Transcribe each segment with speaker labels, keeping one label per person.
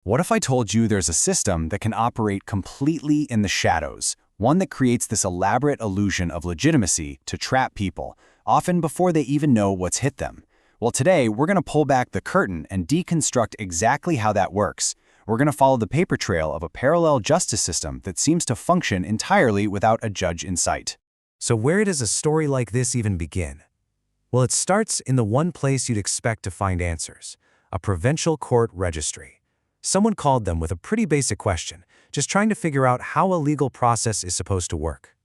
Speaker 1: What if I told you there's a system that can operate completely in the shadows, one that creates this elaborate illusion of legitimacy to trap people, often before they even know what's hit them? Well, today we're going to pull back the curtain and deconstruct exactly how that works. We're going to follow the paper trail of a parallel justice system that seems to function entirely without a judge in sight.
Speaker 2: So where does a story like this even begin? Well, it starts in the one place you'd expect to find answers, a provincial court registry. Someone called them with a pretty basic question, just trying to figure out how a legal process is supposed to work.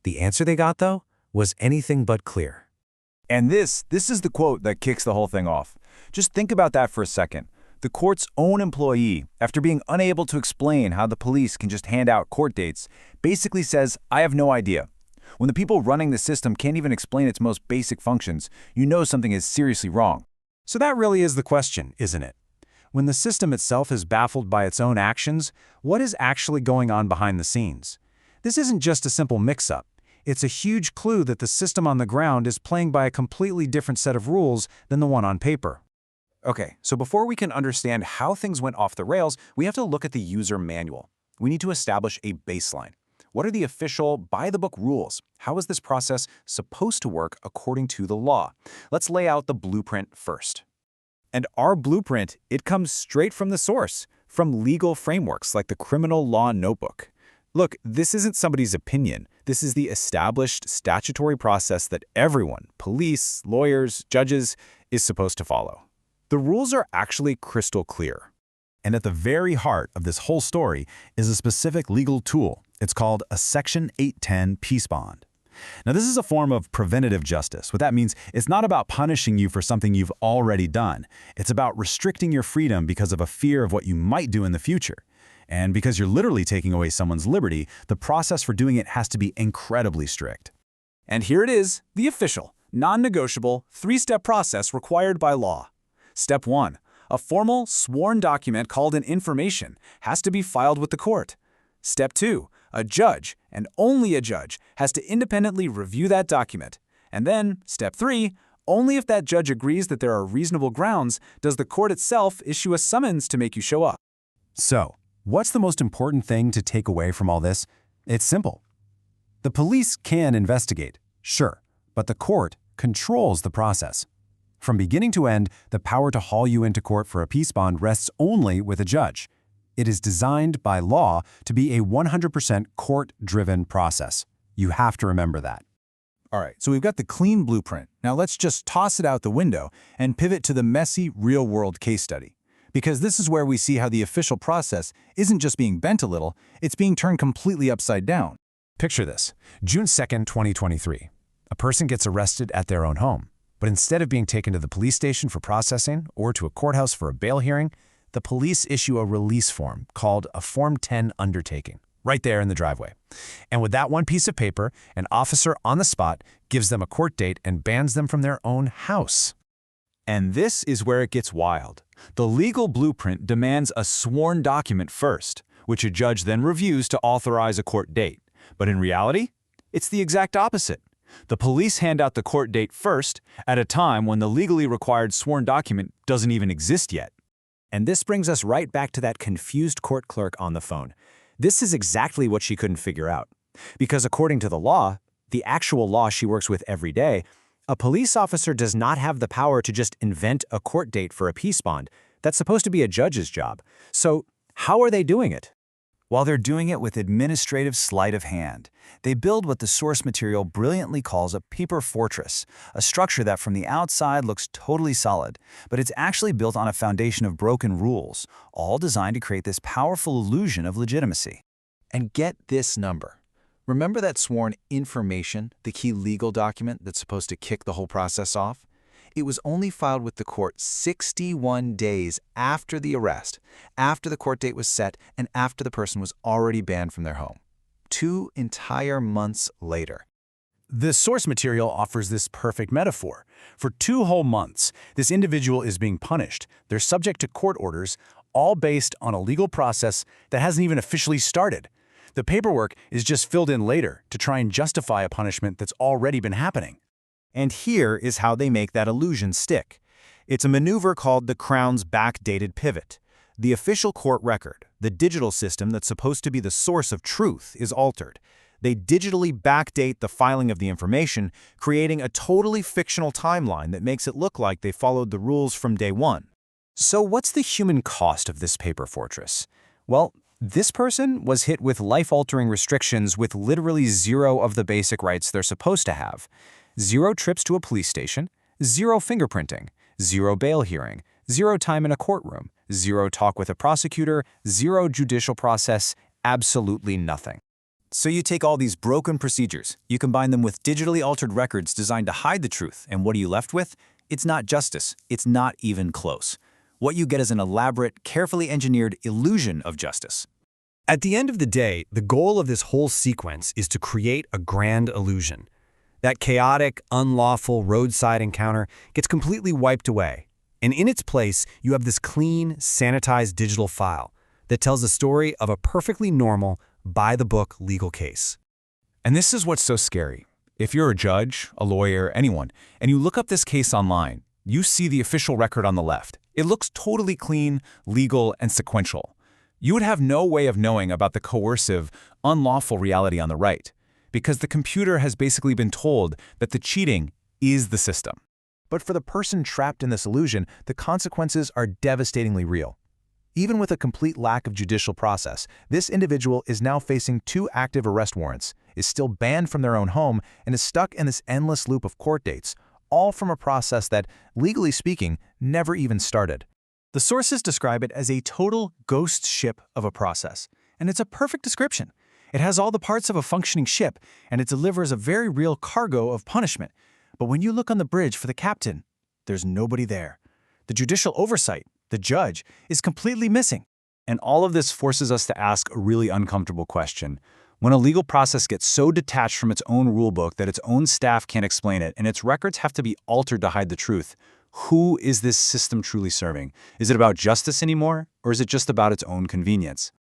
Speaker 2: The answer they got, though, was anything but clear.
Speaker 3: And this is the quote that kicks the whole thing off. Just think about that for a second. The court's own employee, after being unable to explain how the police can just hand out court dates, basically says, "I have no idea." When the people running the system can't even explain its most basic functions, you know something is seriously wrong.
Speaker 2: So that really is the question, isn't it? When the system itself is baffled by its own actions, what is actually going on behind the scenes? This isn't just a simple mix-up. It's a huge clue that the system on the ground is playing by a completely different set of rules than the one on paper.
Speaker 4: Okay, so before we can understand how things went off the rails, we have to look at the user manual. We need to establish a baseline. What are the official, by-the-book rules? How is this process supposed to work according to the law? Let's lay out the blueprint first.
Speaker 3: And our blueprint, it comes straight from the source, from legal frameworks like the Criminal Law Notebook. Look, this isn't somebody's opinion. This is the established statutory process that everyone, police, lawyers, judges, is supposed to follow. The rules are actually crystal clear.
Speaker 5: And at the very heart of this whole story is a specific legal tool. It's called a Section 810 peace bond. Now, this is a form of preventative justice. What that means, it's not about punishing you for something you've already done. It's about restricting your freedom because of a fear of what you might do in the future. And because you're literally taking away someone's liberty, the process for doing it has to be incredibly strict.
Speaker 3: And here it is, the official, non-negotiable, three-step process required by law. Step 1. A formal, sworn document called an information has to be filed with the court. Step 2. A judge, and only a judge, has to independently review that document. And then, Step 3, only if that judge agrees that there are reasonable grounds does the court itself issue a summons to make you show up.
Speaker 5: So, what's the most important thing to take away from all this? It's simple. The police can investigate, sure, but the court controls the process. From beginning to end, the power to haul you into court for a peace bond rests only with a judge. It is designed by law to be a 100% court-driven process. You have to remember that.
Speaker 3: All right, so we've got the clean blueprint. Now let's just toss it out the window and pivot to the messy, real-world case study. Because this is where we see how the official process isn't just being bent a little, it's being turned completely upside down.
Speaker 2: Picture this. June 2nd, 2023. A person gets arrested at their own home. But instead of being taken to the police station for processing or to a courthouse for a bail hearing, the police issue a release form called a Form 10 undertaking, right there in the driveway. And with that one piece of paper, an officer on the spot gives them a court date and bans them from their own house.
Speaker 3: And this is where it gets wild. The legal blueprint demands a sworn document first, which a judge then reviews to authorize a court date. But in reality, it's the exact opposite. The police hand out the court date first, at a time when the legally required sworn document doesn't even exist yet.
Speaker 4: And this brings us right back to that confused court clerk on the phone. This is exactly what she couldn't figure out. Because according to the law, the actual law she works with every day, a police officer does not have the power to just invent a court date for a peace bond. That's supposed to be a judge's job. So how are they doing it?
Speaker 1: While they're doing it with administrative sleight of hand, they build what the source material brilliantly calls a paper fortress, a structure that from the outside looks totally solid, but it's actually built on a foundation of broken rules, all designed to create this powerful illusion of legitimacy.
Speaker 6: And get this number. Remember that sworn information, the key legal document that's supposed to kick the whole process off? It was only filed with the court 61 days after the arrest, after the court date was set, and after the person was already banned from their home. 2 entire months later.
Speaker 2: The source material offers this perfect metaphor. For 2 whole months, this individual is being punished. They're subject to court orders, all based on a legal process that hasn't even officially started. The paperwork is just filled in later to try and justify a punishment that's already been happening.
Speaker 3: And here is how they make that illusion stick. It's a maneuver called the Crown's backdated pivot.
Speaker 5: The official court record, the digital system that's supposed to be the source of truth, is altered. They digitally backdate the filing of the information, creating a totally fictional timeline that makes it look like they followed the rules from day one.
Speaker 4: So what's the human cost of this paper fortress? Well, this person was hit with life-altering restrictions with literally zero of the basic rights they're supposed to have. 0 trips to a police station, 0 fingerprinting, 0 bail hearing, 0 time in a courtroom, 0 talk with a prosecutor, 0 judicial process, absolutely nothing.
Speaker 3: So you take all these broken procedures, you combine them with digitally altered records designed to hide the truth, and what are you left with? It's not justice. It's not even close. What you get is an elaborate, carefully engineered illusion of justice.
Speaker 2: At the end of the day, the goal of this whole sequence is to create a grand illusion. That chaotic, unlawful roadside encounter gets completely wiped away. And in its place, you have this clean, sanitized digital file that tells the story of a perfectly normal, by-the-book legal case.
Speaker 3: And this is what's so scary. If you're a judge, a lawyer, anyone, and you look up this case online, you see the official record on the left. It looks totally clean, legal, and sequential. You would have no way of knowing about the coercive, unlawful reality on the right, because the computer has basically been told that the cheating is the system.
Speaker 5: But for the person trapped in this illusion, the consequences are devastatingly real. Even with a complete lack of judicial process, this individual is now facing 2 active arrest warrants, is still banned from their own home, and is stuck in this endless loop of court dates, all from a process that, legally speaking, never even started.
Speaker 3: The sources describe it as a total ghost ship of a process, and it's a perfect description. It has all the parts of a functioning ship, and it delivers a very real cargo of punishment. But when you look on the bridge for the captain, there's nobody there. The judicial oversight, the judge, is completely missing. And all of this forces us to ask a really uncomfortable question. When a legal process gets so detached from its own rulebook that its own staff can't explain it, and its records have to be altered to hide the truth, who is this system truly serving? Is it about justice anymore, or is it just about its own convenience?